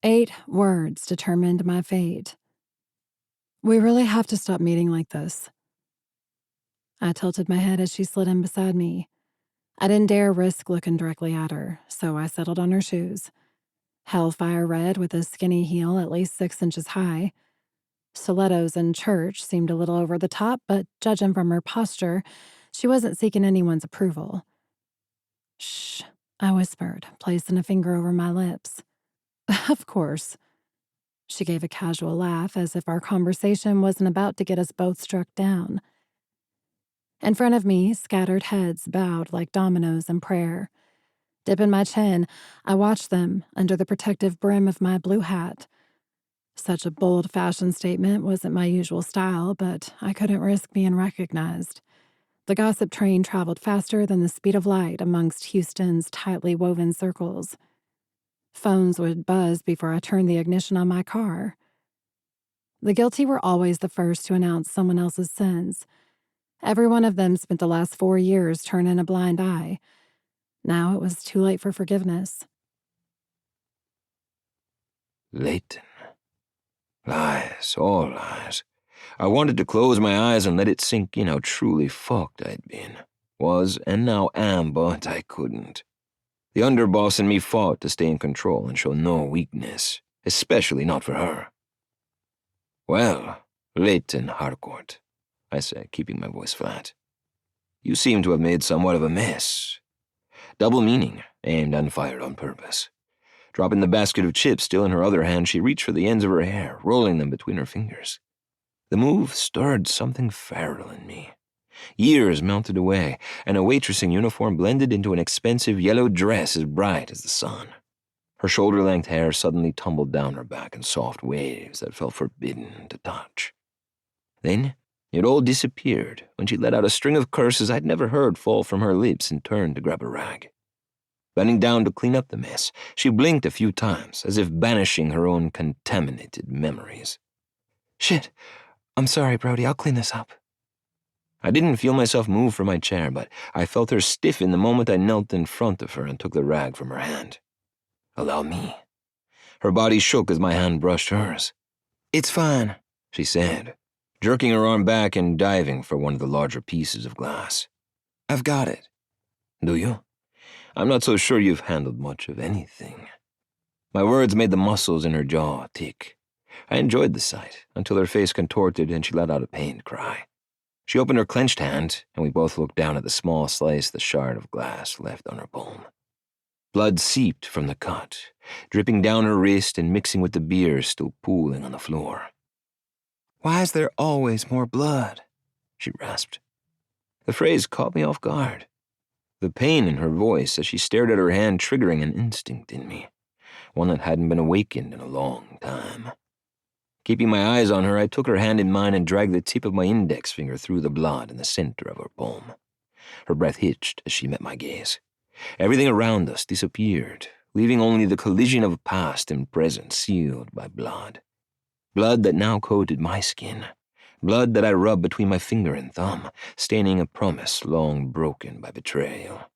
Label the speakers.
Speaker 1: 8 words determined my fate. We really have to stop meeting like this. I tilted my head as she slid in beside me. I didn't dare risk looking directly at her, so I settled on her shoes. Hellfire red with a skinny heel at least 6 inches high. Stilettos in church seemed a little over the top, but judging from her posture, she wasn't seeking anyone's approval. Shh, I whispered, placing a finger over my lips. Of course. She gave a casual laugh as if our conversation wasn't about to get us both struck down. In front of me, scattered heads bowed like dominoes in prayer. Dipping my chin, I watched them under the protective brim of my blue hat. Such a bold fashion statement wasn't my usual style, but I couldn't risk being recognized. The gossip train traveled faster than the speed of light amongst Houston's tightly woven circles. Phones would buzz before I turned the ignition on my car. The guilty were always the first to announce someone else's sins. Every one of them spent the last 4 years turning a blind eye. Now it was too late for forgiveness.
Speaker 2: Leighton. Lies, all lies. I wanted to close my eyes and let it sink in how truly fucked I'd been. Was and now am, but I couldn't. The underboss in me fought to stay in control and show no weakness, especially not for her. Well, Leighton Harcourt, I said, keeping my voice flat. You seem to have made somewhat of a mess. Double meaning, aimed and fired on purpose. Dropping the basket of chips still in her other hand, she reached for the ends of her hair, rolling them between her fingers. The move stirred something feral in me. Years melted away, and a waitressing uniform blended into an expensive yellow dress as bright as the sun. Her shoulder-length hair suddenly tumbled down her back in soft waves that felt forbidden to touch. Then it all disappeared when she let out a string of curses I'd never heard fall from her lips and turned to grab a rag. Bending down to clean up the mess, she blinked a few times, as if banishing her own contaminated memories.
Speaker 3: Shit. I'm sorry, Brody. I'll clean this up.
Speaker 2: I didn't feel myself move from my chair, but I felt her stiffen the moment I knelt in front of her and took the rag from her hand. Allow me. Her body shook as my hand brushed hers. It's fine, she said, jerking her arm back and diving for one of the larger pieces of glass. I've got it. Do you? I'm not so sure you've handled much of anything. My words made the muscles in her jaw tick. I enjoyed the sight until her face contorted and she let out a pained cry. She opened her clenched hand, and we both looked down at the small slice the shard of glass left on her palm. Blood seeped from the cut, dripping down her wrist and mixing with the beer still pooling on the floor.
Speaker 3: Why is there always more blood? She rasped.
Speaker 2: The phrase caught me off guard. The pain in her voice as she stared at her hand triggering an instinct in me, one that hadn't been awakened in a long time. Keeping my eyes on her, I took her hand in mine and dragged the tip of my index finger through the blood in the center of her palm. Her breath hitched as she met my gaze. Everything around us disappeared, leaving only the collision of past and present sealed by blood. Blood that now coated my skin. Blood that I rubbed between my finger and thumb, staining a promise long broken by betrayal.